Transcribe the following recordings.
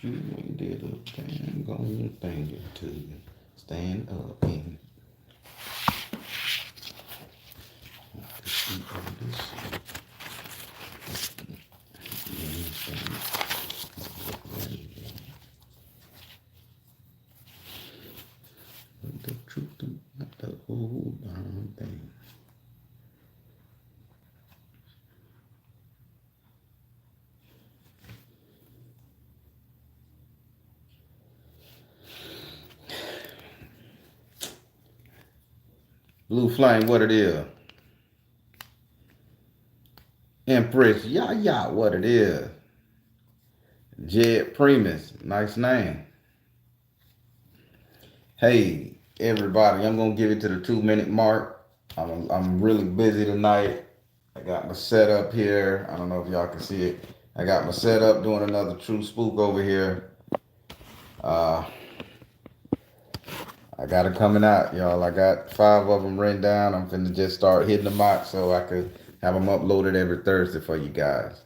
You did a dang on thing to stand up and eat all this but the truth about the whole darn thing. Blue Flame, what it is? Empress, what it is? Jed Primus, nice name. Hey, everybody, I'm gonna give it to the 2 minute mark. I'm really busy tonight. I got my setup here. I don't know if y'all can see it. I got my setup doing another true spook over here. Uh, I got it coming out, y'all. I got 5 of them written down. I'm finna just start hitting them out so I could have them uploaded every Thursday for you guys.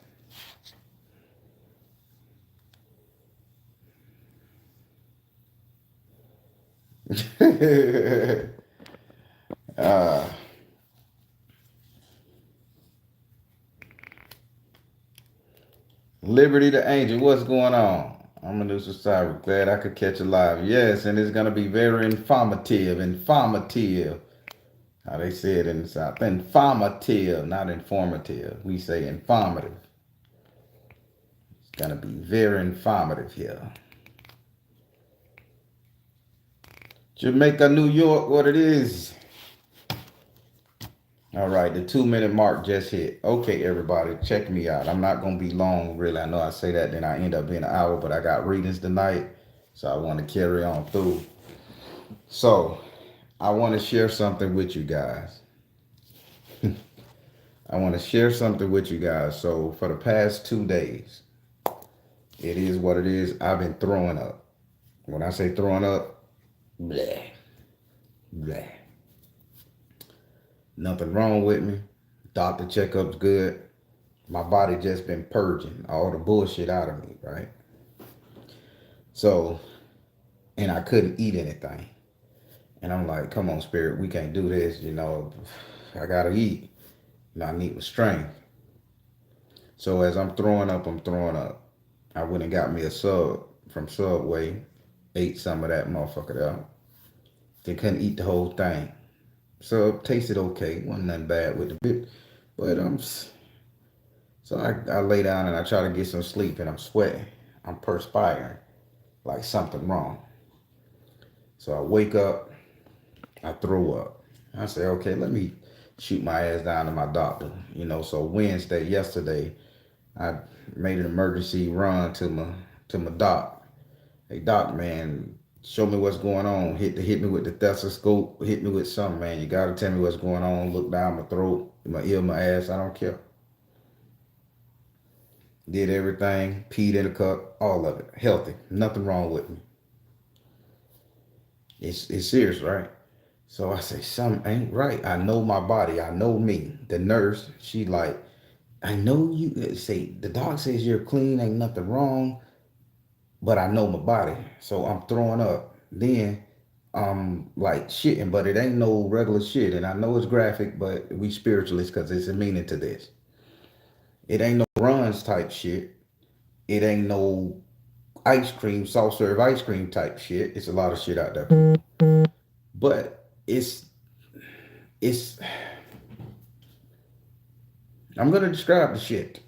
uh, Liberty the Angel, what's going on? I'm a new subscriber. Glad I could catch a live. Yes, and it's gonna be very informative. Informative. How they say it in the South. Informative, not informative. We say informative. It's gonna be very informative here. Jamaica, New York, what it is. All right, the 2 minute mark just hit. Okay, everybody, check me out. I'm not gonna be long, really. I know I say that, then I end up being an hour, but I got readings tonight, so I want to carry on through. So, I want to share something with you guys. I want to share something with you guys. So, for the past 2 days, it is what it is. I've been throwing up. When I say throwing up, bleh, bleh. Nothing wrong with me. Doctor checkup's good. My body just been purging all the bullshit out of me, right? So, and I couldn't eat anything. And I'm like, come on, spirit, we can't do this. I gotta eat. And I need strength. So as I'm throwing up, I went and got me a sub from Subway, ate some of that motherfucker out. They couldn't eat the whole thing. So it tasted okay. Wasn't nothing bad with the bit. But so I lay down and I try to get some sleep and I'm sweating. I'm perspiring like something wrong. So I wake up, I throw up. I say, okay, let me shoot my ass down to my doctor. So yesterday, I made an emergency run to my doc. Hey doc, man, show me what's going on. Hit me with the stethoscope, hit me with something, man. You gotta tell me what's going on. Look down my throat, my ear, my ass, I don't care. Did everything, peed in a cup, all of it. Healthy. Nothing wrong with me. It's serious, right? So I say, something ain't right. I know my body. I know me. The nurse, she like, I know you. Say, the doc says you're clean, ain't nothing wrong, but I know my body. So I'm throwing up. Then I'm like shitting, but it ain't no regular shit. And I know it's graphic, but we spiritualists because it's a meaning to this. It ain't no runs type shit. It ain't no ice cream, soft serve ice cream type shit. It's a lot of shit out there. But it's I'm gonna describe the shit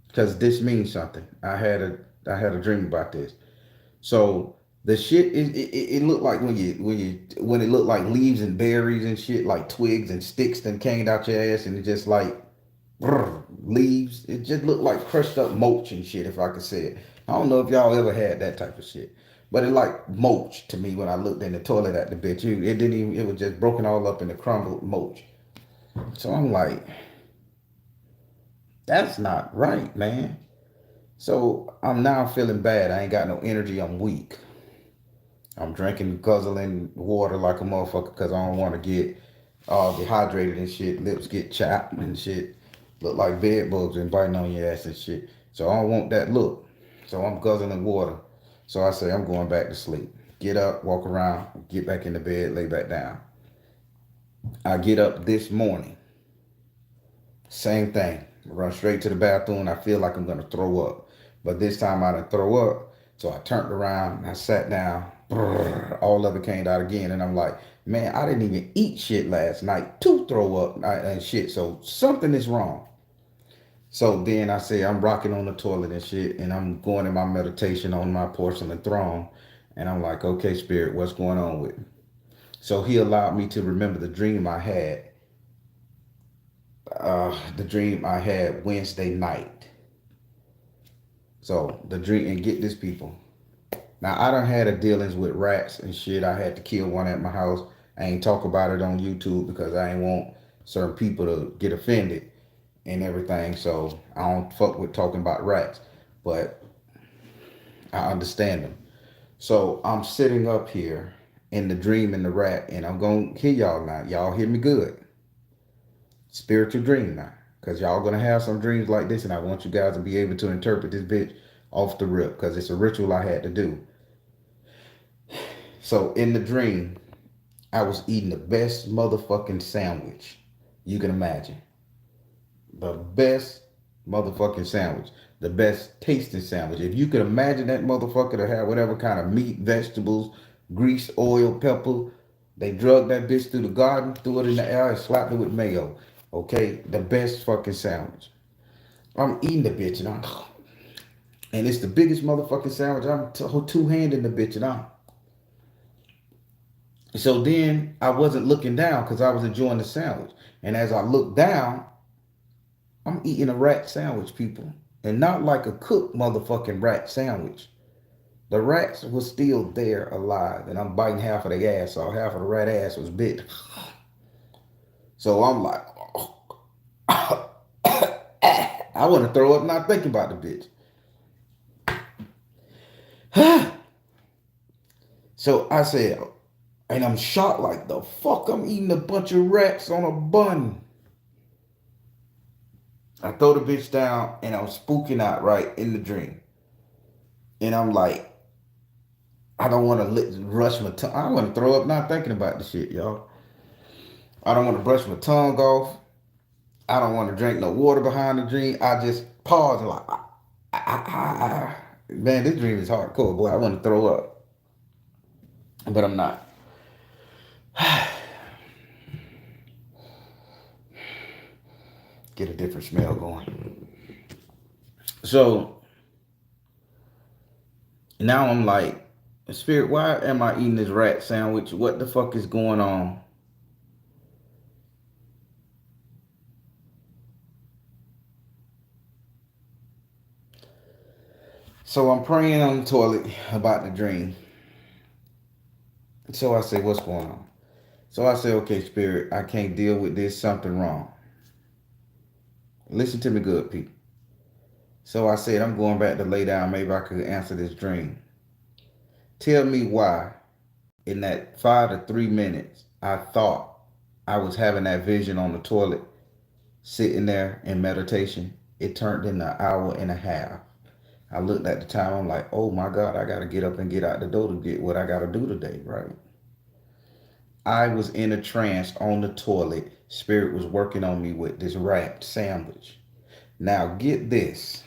because this means something. I had a dream about this. So the shit it looked like when it looked like leaves and berries and shit, like twigs and sticks that came out your ass, and it just like leaves. It just looked like crushed up mulch and shit, if I could say it. I don't know if y'all ever had that type of shit. But it like mulch to me when I looked in the toilet at the bitch. It didn't even, it was just broken all up in the crumbled mulch. So I'm like, that's not right, man. So I'm now feeling bad. I ain't got no energy. I'm weak. I'm drinking guzzling water like a motherfucker because I don't want to get all dehydrated and shit. Lips get chapped and shit. Look like bed bugs and biting on your ass and shit. So I don't want that look. So I'm guzzling water. So I say, I'm going back to sleep. Get up, walk around, get back in the bed, lay back down. I get up this morning. Same thing. Run straight to the bathroom. I feel like I'm going to throw up. But this time I didn't throw up. So I turned around and I sat down. Brrr, all of it came out again. And I'm like, man, I didn't even eat shit last night to throw up and shit. So something is wrong. So then I say, I'm rocking on the toilet and shit. And I'm going in my meditation on my porcelain throne. And I'm like, okay, Spirit, what's going on with me? So he allowed me to remember the dream I had. The dream I had Wednesday night. So the dream, and get this, people. Now I done had a dealings with rats and shit. I had to kill one at my house. I ain't talk about it on YouTube because I ain't want certain people to get offended and everything. So I don't fuck with talking about rats, but I understand them. So I'm sitting up here in the dream in the rat, and I'm gonna hear y'all now. Y'all hear me good. Spiritual dream now. Because y'all gonna have some dreams like this, and I want you guys to be able to interpret this bitch off the rip. Because it's a ritual I had to do. So in the dream, I was eating the best motherfucking sandwich you can imagine. The best motherfucking sandwich. The best tasting sandwich. If you could imagine that motherfucker to have whatever kind of meat, vegetables, grease, oil, pepper, they drugged that bitch through the garden, threw it in the air, and slapped it with mayo. Okay, the best fucking sandwich. I'm eating the bitch, and it's the biggest motherfucking sandwich. I'm two-handing the bitch, so then I wasn't looking down because I was enjoying the sandwich. And as I looked down, I'm eating a rat sandwich, people. And not like a cooked motherfucking rat sandwich. The rats was still there alive. And I'm biting half of the ass off. Half of the rat ass was bit. So I'm like, I want to throw up not thinking about the bitch. So I said, and I'm shocked like the fuck I'm eating a bunch of rats on a bun. I throw the bitch down and I'm spooking out right in the dream. And I'm like, I don't want to rush my tongue. I want to throw up not thinking about the shit, y'all. I don't want to brush my tongue off. I don't want to drink no water behind the dream. I just pause and like, man, this dream is hardcore, boy. I want to throw up. But I'm not. Get a different smell going. So now I'm like, Spirit, why am I eating this rat sandwich? What the fuck is going on? So I'm praying on the toilet about the dream. So I say, what's going on? So I say, okay, Spirit, I can't deal with this. Something wrong. Listen to me good, people. So I said, I'm going back to lay down. Maybe I could answer this dream. Tell me why in that 5 to 3 minutes, I thought I was having that vision on the toilet, sitting there in meditation. It turned into an hour and a half. I looked at the time. I'm like, oh my God, I got to get up and get out the door to get what I got to do today, right? I was in a trance on the toilet. Spirit was working on me with this wrapped sandwich. Now get this.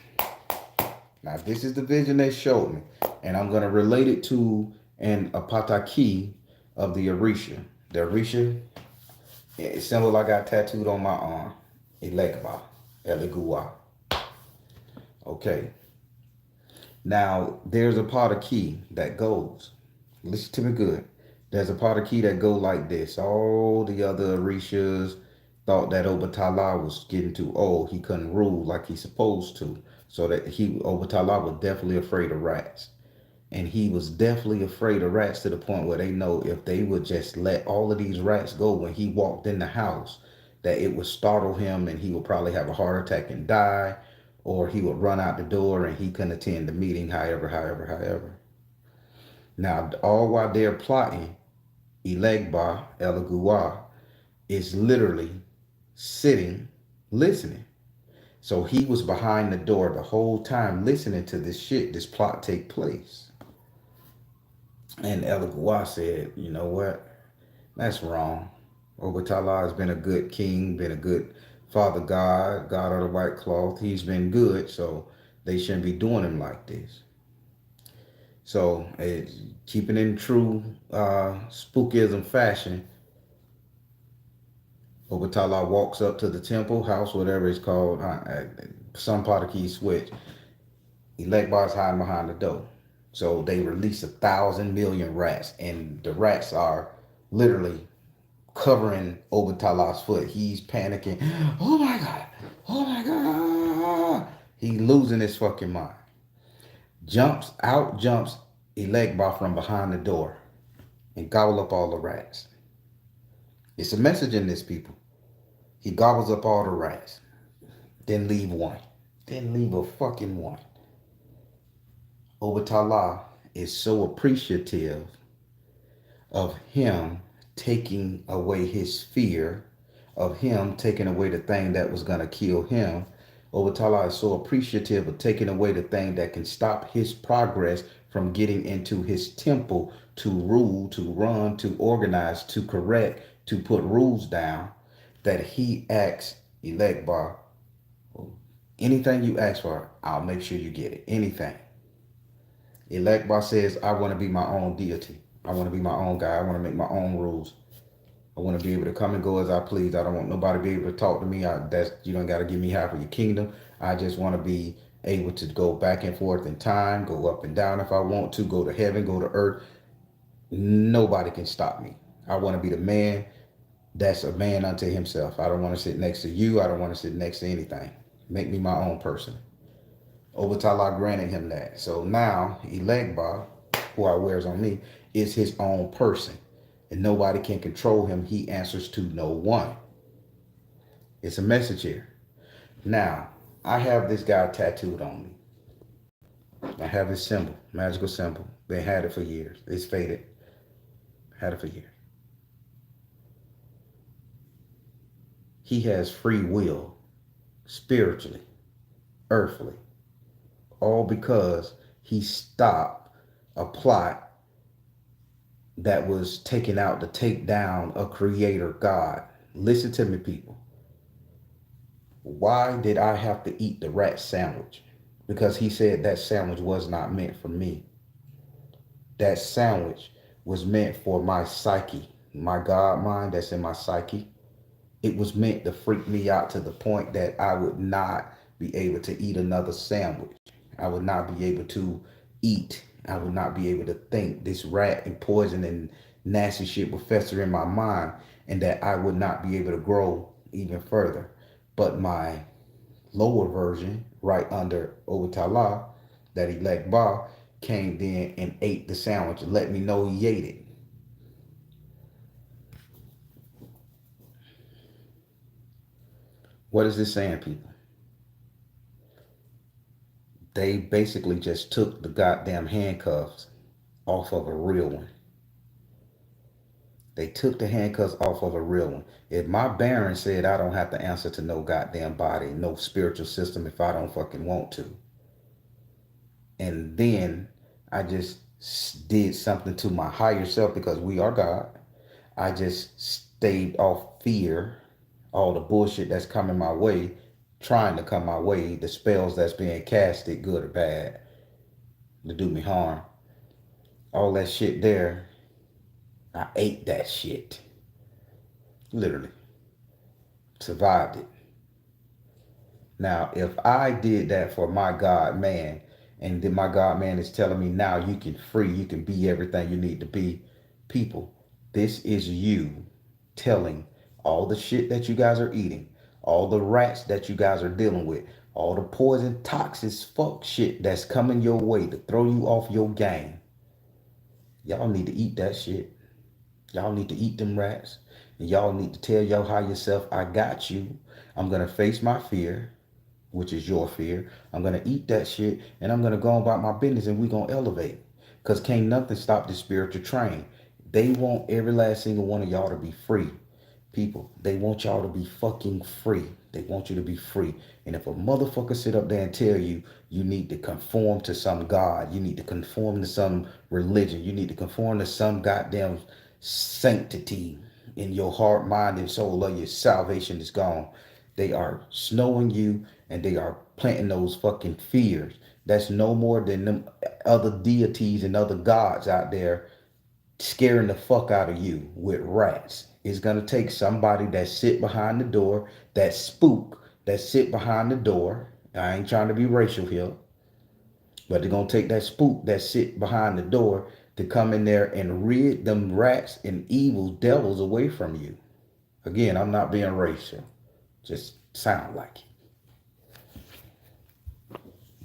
Now this is the vision they showed me. And I'm going to relate it to an apataki of the Orisha. The Orisha, it's symbol I got tattooed on my arm. Elegba. Elegua. Okay. Now there's a pot of key that goes. Listen to me good. There's a part of key that go like this. All the other Orishas thought that Obatala was getting too old. He couldn't rule like he's supposed to. So that Obatala was definitely afraid of rats. And he was definitely afraid of rats to the point where they know if they would just let all of these rats go when he walked in the house, that it would startle him and he would probably have a heart attack and die, or he would run out the door and he couldn't attend the meeting, however. Now, all while they're plotting, Elegba, Elegua, is literally sitting, listening. So he was behind the door the whole time listening to this shit, this plot take place. And Eligua said, you know what? That's wrong. Obatala has been a good king, been a good father God, God of the white cloth. He's been good, so they shouldn't be doing him like this. So, keeping in true spookism fashion, Obatala walks up to the temple house, whatever it's called, some part of key switch. Elect Bar's hiding behind the door. So they release 1,000 million rats, and the rats are literally covering Obatala's foot. He's panicking. Oh my God. Oh my God. He's losing his fucking mind. Jumps Elegba from behind the door and gobble up all the rats. It's a message in this, people. He gobbles up all the rats. Then leave one. Then leave a fucking one. Obatala is so appreciative of him taking away his fear, of him taking away the thing that was going to kill him. Obatala is so appreciative of taking away the thing that can stop his progress from getting into his temple to rule, to run, to organize, to correct, to put rules down, that he asks Elegba, anything you ask for, I'll make sure you get it. Anything. Elegba says, I want to be my own deity. I want to be my own guy. I want to make my own rules. I want to be able to come and go as I please. I don't want nobody to be able to talk to me. You don't got to give me half of your kingdom. I just want to be able to go back and forth in time, go up and down if I want to, go to heaven, go to earth. Nobody can stop me. I want to be the man that's a man unto himself. I don't want to sit next to you. I don't want to sit next to anything. Make me my own person. Obatala granted him that. So now Elegba, who I wears on me, is his own person. And nobody can control him. He answers to no one. It's a message here. Now, I have this guy tattooed on me. I have his symbol, magical symbol. They had it for years. It's faded. Had it for years. He has free will, spiritually, earthly, all because he stopped a plot that was taken out to take down a creator God. Listen to me, people. Why did I have to eat the rat sandwich? Because he said that sandwich was not meant for me. That sandwich was meant for my psyche, my God mind that's in my psyche. It was meant to freak me out to the point that I would not be able to eat another sandwich. I would not be able to eat. I would not be able to think. This rat and poison and nasty shit would fester in my mind, and that I would not be able to grow even further. But my lower version, right under Obatala, that elect Ba, came then and ate the sandwich and let me know he ate it. What is this saying, people? They basically just took the goddamn handcuffs off of a real one. They took the handcuffs off of a real one. If my Baron said I don't have to answer to no goddamn body, no spiritual system if I don't fucking want to. And then I just did something to my higher self because we are God. I just stayed off fear, all the bullshit that's coming my way, trying to come my way, the spells that's being casted, good or bad, to do me harm. All that shit there, I ate that shit. Literally. Survived it. Now, if I did that for my God man, and then my God man is telling me now you can free, you can be everything you need to be, people, this is you telling all the shit that you guys are eating, all the rats that you guys are dealing with, all the poison, toxic, fuck shit that's coming your way to throw you off your game. Y'all need to eat that shit. Y'all need to eat them rats. And y'all need to tell your higher self, I got you. I'm going to face my fear, which is your fear. I'm going to eat that shit and I'm going to go about my business and we're going to elevate. Because can't nothing stop this spiritual train. They want every last single one of y'all to be free. People, they want y'all to be fucking free. They want you to be free. And if a motherfucker sit up there and tell you you need to conform to some God, you need to conform to some religion, you need to conform to some goddamn sanctity in your heart, mind, and soul, or your salvation is gone. They are snowing you and they are planting those fucking fears. That's no more than them other deities and other gods out there scaring the fuck out of you with rats. It's gonna take somebody that sit behind the door, that spook, that sit behind the door. I ain't trying to be racial here, but they're gonna take that spook that sit behind the door to come in there and rid them rats and evil devils away from you. Again, I'm not being racial. Just sound like it.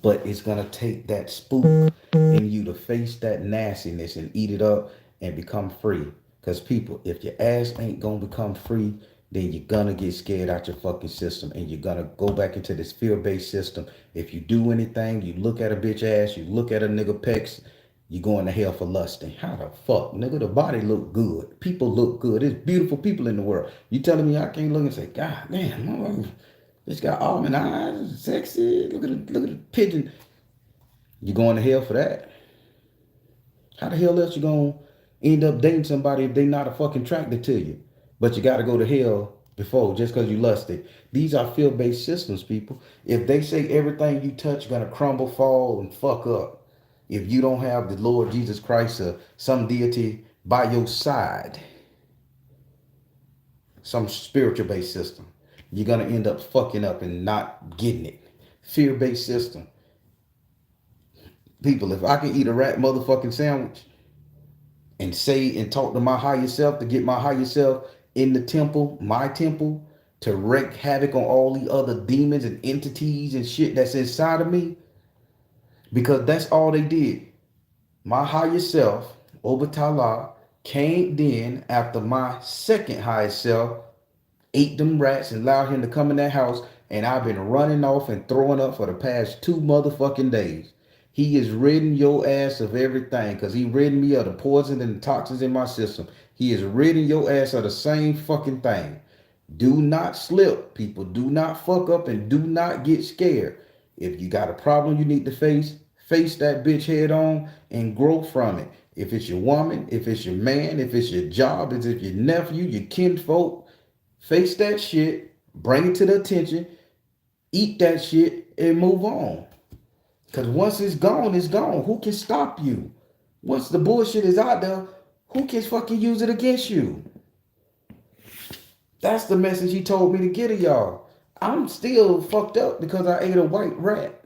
But it's gonna take that spook in you to face that nastiness and eat it up and become free. Because people, if your ass ain't gonna become free, then you're gonna get scared out your fucking system and you're gonna go back into this fear-based system. If you do anything, you look at a bitch ass, you look at a nigga pecs, you going to hell for lusting. How the fuck, nigga? The body look good. People look good. There's beautiful people in the world. You telling me I can't look and say, God damn, this got almond eyes, sexy. Look at the pigeon. You going to hell for that? How the hell else you gonna end up dating somebody if they not a fucking attracted to you? But you got to go to hell before just because you lusted. These are field-based systems, people. If they say everything you touch gonna crumble, fall, and fuck up, if you don't have the Lord Jesus Christ or some deity by your side, some spiritual-based system, you're gonna end up fucking up and not getting it. Fear-based system. People, if I can eat a rat motherfucking sandwich and say and talk to my higher self to get my higher self in the temple, my temple, to wreak havoc on all the other demons and entities and shit that's inside of me, because that's all they did. My higher self, Obatala, came then after my second higher self ate them rats and allowed him to come in that house, and I've been running off and throwing up for the past 2 motherfucking days. He is ridding your ass of everything because he ridding me of the poison and the toxins in my system. He is ridding your ass of the same fucking thing. Do not slip, people. Do not fuck up and do not get scared. If you got a problem you need to face that bitch head on and grow from it. If it's your woman, if it's your man, if it's your job, if it's your nephew, your kinfolk, face that shit, bring it to the attention, eat that shit, and move on. Because once it's gone, it's gone. Who can stop you? Once the bullshit is out there, who can fucking use it against you? That's the message he told me to get to y'all. I'm still fucked up because I ate a white rat.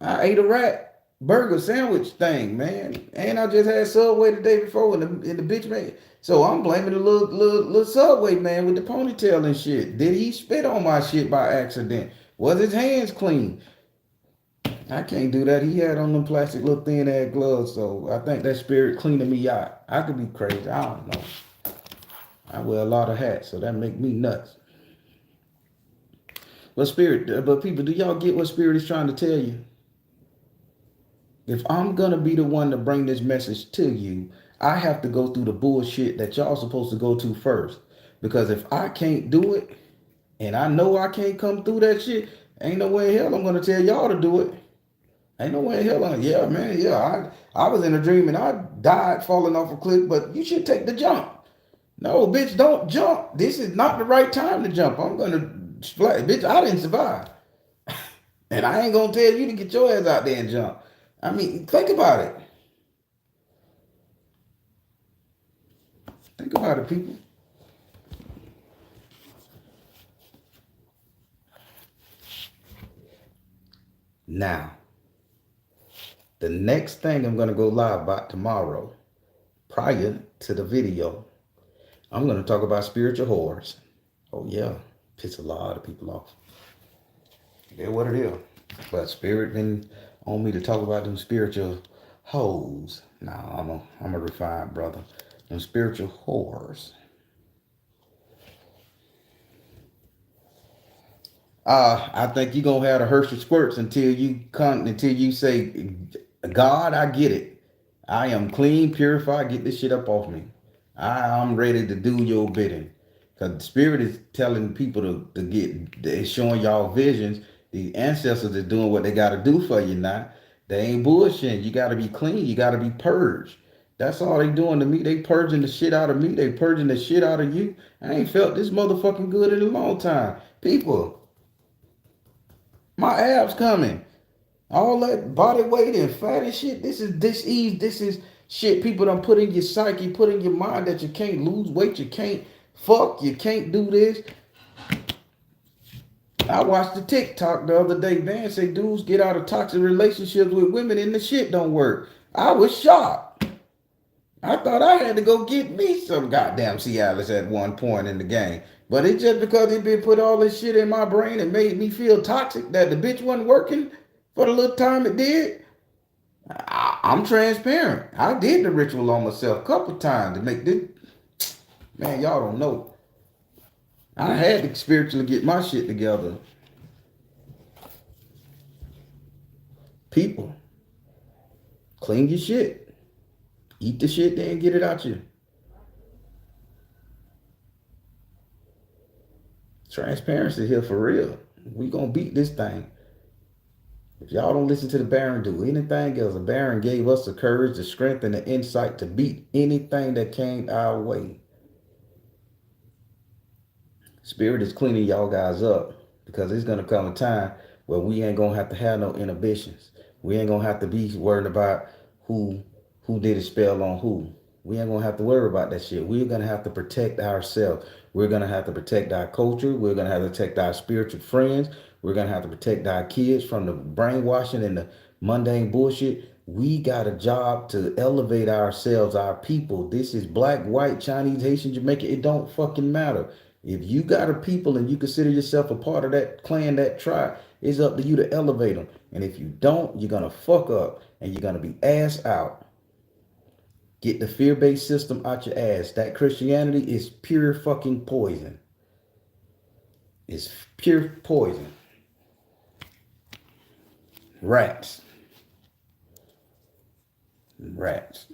I ate a rat burger sandwich thing, man. And I just had Subway the day before in the bitch man. So I'm blaming the little Subway man with the ponytail and shit. Did he spit on my shit by accident? Was his hands clean? I can't do that. He had on them plastic little thin ass gloves, so I think that spirit cleaning me out. I could be crazy. I don't know. I wear a lot of hats, so that make me nuts. But people, do y'all get what spirit is trying to tell you? If I'm gonna be the one to bring this message to you, I have to go through the bullshit that y'all supposed to go to first. Because if I can't do it, and I know I can't come through that shit, ain't no way in hell I'm gonna tell y'all to do it. Ain't no way in hell yeah, man, yeah. I was in a dream and I died falling off a cliff, but you should take the jump. No, bitch, don't jump. This is not the right time to jump. I'm gonna splat. Bitch, I didn't survive. And I ain't gonna tell you to get your ass out there and jump. I mean, think about it. Think about it, people. Now, the next thing I'm going to go live about tomorrow, prior to the video, I'm going to talk about spiritual whores. Oh, yeah. Piss a lot of people off. Yeah, what it is. But spirit been on me to talk about them spiritual hoes. Nah, I'm a refined brother. Them spiritual whores. I think you're gonna have the Hershey squirts until you say, God, I get it. I am clean, purified, get this shit up off me. I'm ready to do your bidding. Because the spirit is telling people to get, it's showing y'all visions. The ancestors are doing what they got to do for you now. They ain't bullshitting. You got to be clean. You got to be purged. That's all they doing to me. They purging the shit out of me. They purging the shit out of you. I ain't felt this motherfucking good in a long time. People, my abs coming. All that body weight and fat and shit. This is disease. This is shit people done put in your psyche, put in your mind that you can't lose weight, you can't fuck, you can't do this. I watched the TikTok the other day. Man, say dudes get out of toxic relationships with women and the shit don't work. I was shocked. I thought I had to go get me some goddamn Cialis at one point in the game. But it's just because it been put all this shit in my brain and made me feel toxic that the bitch wasn't working for the little time it did. I'm transparent. I did the ritual on myself a couple times to make this. Man, y'all don't know. I had to spiritually get my shit together. People, clean your shit. Eat the shit, then get it out you. Transparency here for real. We gonna beat this thing. If y'all don't listen to the Baron do anything else, the Baron gave us the courage, the strength, and the insight to beat anything that came our way. Spirit is cleaning y'all guys up because it's gonna come a time where we ain't gonna have to have no inhibitions. We ain't gonna have to be worried about who did a spell on who. We ain't gonna have to worry about that shit. We're gonna have to protect ourselves. We're gonna have to protect our culture. We're gonna have to protect our spiritual friends. We're gonna have to protect our kids from the brainwashing and the mundane bullshit. We got a job to elevate ourselves, our people. This is black, white, Chinese, Haitian, Jamaican. It don't fucking matter. If you got a people and you consider yourself a part of that clan, that tribe, it's up to you to elevate them. And if you don't, you're gonna fuck up and you're gonna be ass out. Get the fear-based system out your ass. That Christianity is pure fucking poison. It's pure poison. Rats. Rats.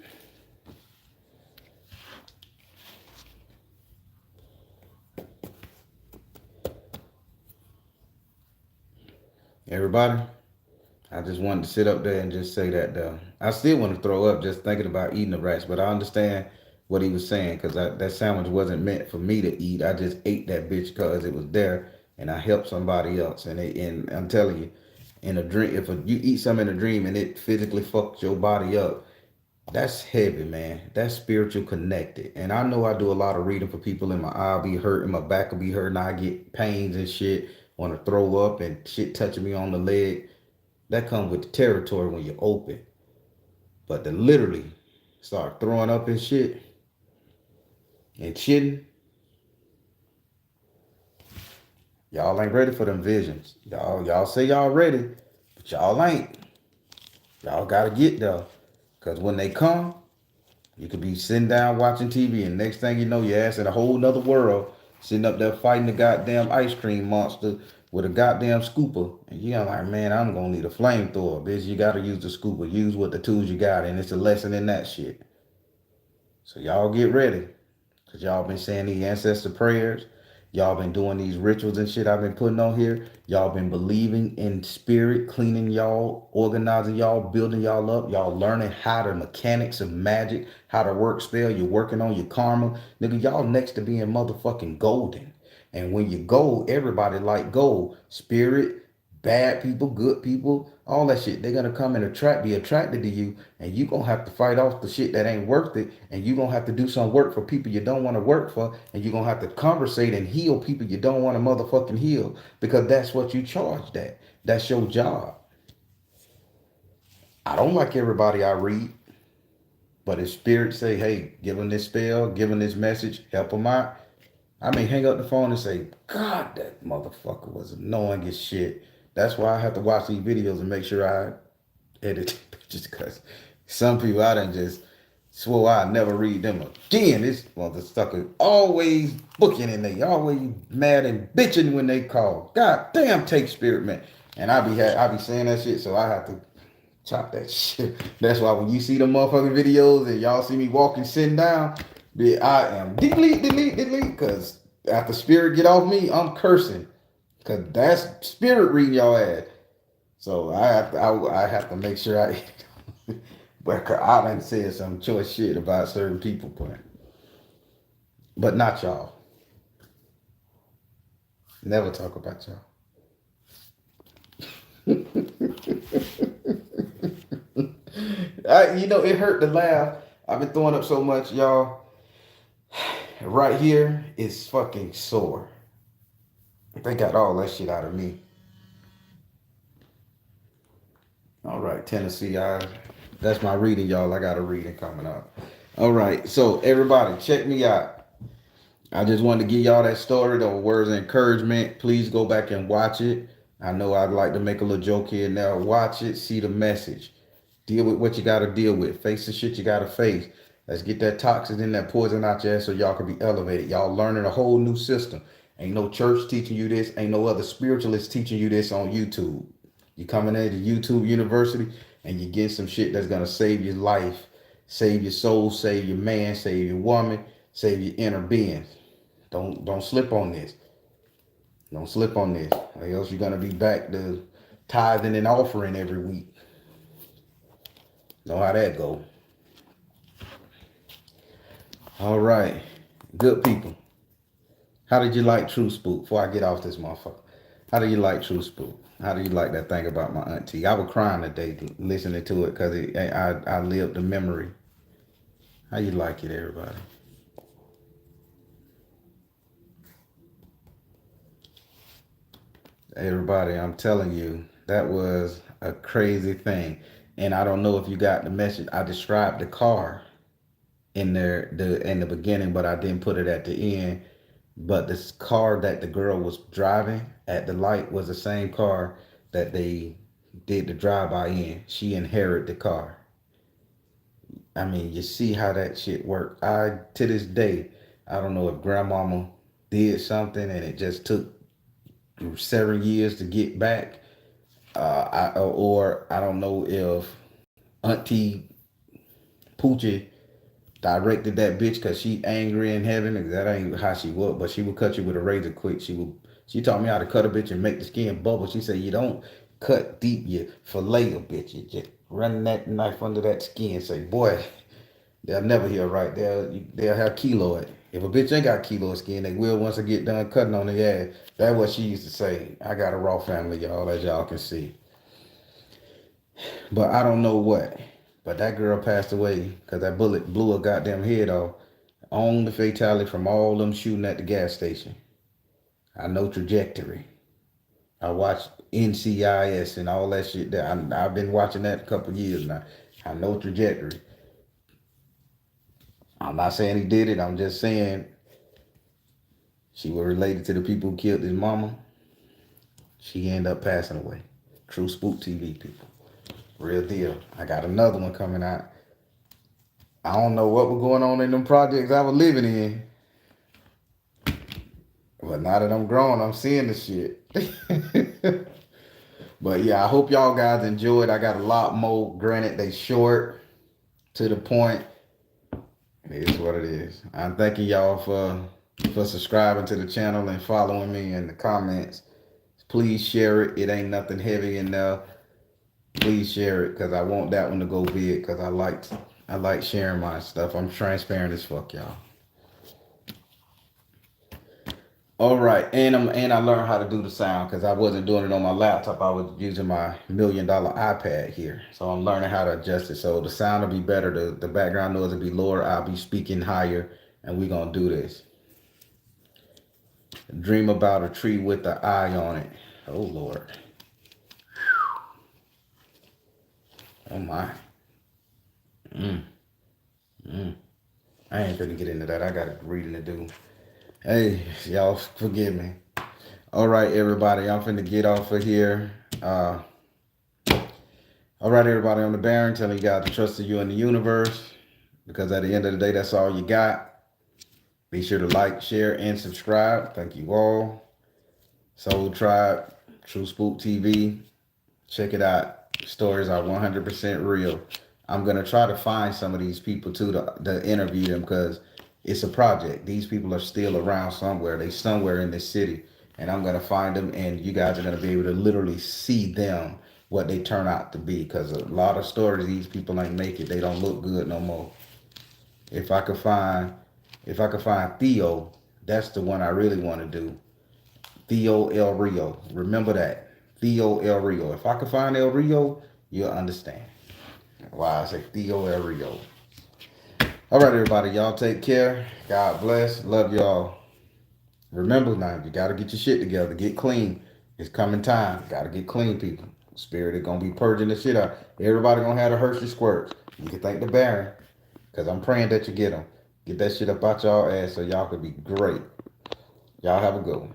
Everybody, I just wanted to sit up there and just say that I still want to throw up just thinking about eating the rats, but I understand what he was saying because that sandwich wasn't meant for me to eat. I just ate that bitch because it was there and I helped somebody else. And I'm telling you, in a dream, if you eat something in a dream and it physically fucks your body up, that's heavy, man. That's spiritual connected. And I know I do a lot of reading for people and my eye be hurting, my back will be hurting, I get pains and shit, want to throw up and shit touching me on the leg. That comes with the territory when you're open. But to literally start throwing up and shit and shitting, y'all ain't ready for them visions. Y'all say y'all ready, but y'all ain't. Y'all gotta get there. Cause when they come, you could be sitting down watching TV and next thing you know, your ass in a whole nother world, sitting up there fighting the goddamn ice cream monster with a goddamn scooper. And you're like, man, I'm gonna need a flamethrower. Bitch, you gotta use the scooper. Use what the tools you got, and it's a lesson in that shit. So y'all get ready. Cause y'all been saying these ancestor prayers. Y'all been doing these rituals and shit I've been putting on here. Y'all been believing in spirit, cleaning y'all, organizing y'all, building y'all up. Y'all learning how the mechanics of magic, how to work spell. You're working on your karma. Nigga, y'all next to being motherfucking golden. And when you gold, everybody like gold. Spirit, bad people, good people, all that shit. They're gonna come and be attracted to you, and you gonna have to fight off the shit that ain't worth it, and you gonna have to do some work for people you don't want to work for, and you gonna have to conversate and heal people you don't want to motherfucking heal, because that's what you charged at. That's your job. I don't like everybody I read, but if spirit say, hey, give them this spell, give them this message, help them out, I may hang up the phone and say, God, that motherfucker was annoying as shit. That's why I have to watch these videos and make sure I edit pictures, because some people I done just swore I'd never read them again. This motherfucker always booking and they always mad and bitching when they call. God damn, take spirit, man. And I be saying that shit, so I have to chop that shit. That's why when you see the motherfucking videos and y'all see me walking sitting down, I am delete, because After spirit get off me, I'm cursing. Cause that's spirit reading y'all ass. So I have to make sure I but I done said some choice shit about certain people, but not y'all. Never talk about y'all. It hurt to laugh. I've been throwing up so much, y'all. Right here is fucking sore. They got all that shit out of me. All right, Tennessee. That's my reading, y'all. I got a reading coming up. All right, so everybody, check me out. I just wanted to give y'all that story, the words of encouragement. Please go back and watch it. I know I'd like to make a little joke here and there. Watch it, see the message. Deal with what you got to deal with. Face the shit you got to face. Let's get that toxin and that poison out your ass so y'all can be elevated. Y'all learning a whole new system. Ain't no church teaching you this. Ain't no other spiritualist teaching you this on YouTube. You coming into YouTube University and you get some shit that's going to save your life, save your soul, save your man, save your woman, save your inner being. Don't slip on this. Don't slip on this. Or else you're gonna be back to tithing and offering every week. Know how that go. All right. Good people. How did you like True Spook? Before I get off this motherfucker. How do you like True Spook? How do you like that thing about my auntie? I was crying today listening to it because I lived the memory. How you like it, everybody? Everybody, I'm telling you, that was a crazy thing. And I don't know if you got the message. I described the car in the beginning, but I didn't put it at the end. But this car that the girl was driving at the light was the same car that they did the drive-by in. She inherited the car. I mean, you see how that shit worked. I to this day, I don't know if grandmama did something and it just took 7 years to get back. Or I don't know if Auntie Poochie directed that bitch because she angry in heaven. That ain't how she was, but she would cut you with a razor quick. She taught me how to cut a bitch and make the skin bubble. She said you don't cut deep, you fillet a bitch. You just run that knife under that skin. Say, boy, they'll never heal right. They'll have keloid. If a bitch ain't got keloid skin, they will once they get done cutting on their ass. That's what she used to say. I got a raw family, y'all, as y'all can see. But I don't know what. But that girl passed away because that bullet blew her goddamn head off. On the fatality from all them shooting at the gas station. I know trajectory. I watched NCIS and all that shit. I've been watching that a couple years now. I know trajectory. I'm not saying he did it. I'm just saying she was related to the people who killed his mama. She ended up passing away. True Spook TV people. Real deal. I got another one coming out. I don't know what was going on in them projects I was living in. But now that I'm grown, I'm seeing the shit. But yeah, I hope y'all guys enjoyed. I got a lot more. Granted, they short to the point. It is what it is. I'm thanking y'all for subscribing to the channel and following me in the comments. Please share it. It ain't nothing heavy in there. Please share it because I want that one to go big because I like sharing my stuff. I'm transparent as fuck, y'all. All right, and I learned how to do the sound because I wasn't doing it on my laptop. I was using my $1 million iPad here, so I'm learning how to adjust it. So the sound will be better. The background noise will be lower. I'll be speaking higher, and we're gonna do this. Dream about a tree with an eye on it. Oh Lord. Oh my. I ain't gonna get into that. I got reading to do. Hey, y'all forgive me. All right, everybody, I'm finna get off of here. All right, everybody, on the Baron telling you guys to trust in you in the universe because at the end of the day, that's all you got. Be sure to like, share, and subscribe. Thank you all. Soul Tribe, True Spook TV. Check it out. Stories are 100% real. I'm going to try to find some of these people too to interview them because It's a project. These people are still around somewhere. They somewhere in this city, and I'm gonna find them, and you guys are gonna be able to literally see them what they turn out to be. Because a lot of stories, these people ain't make it. They don't look good no more. If I could find, if I could find Theo, that's the one I really want to do. Theo El Rio. Remember that. Theo El Rio. If I could find El Rio, you'll understand why I say Theo El Rio. All right, everybody. Y'all take care. God bless. Love y'all. Remember now, you got to get your shit together. Get clean. It's coming time. Got to get clean, people. Spirit is going to be purging the shit out. Everybody going to have the Hershey squirts. You can thank the Baron, because I'm praying that you get them. Get that shit up out y'all ass so y'all can be great. Y'all have a good one.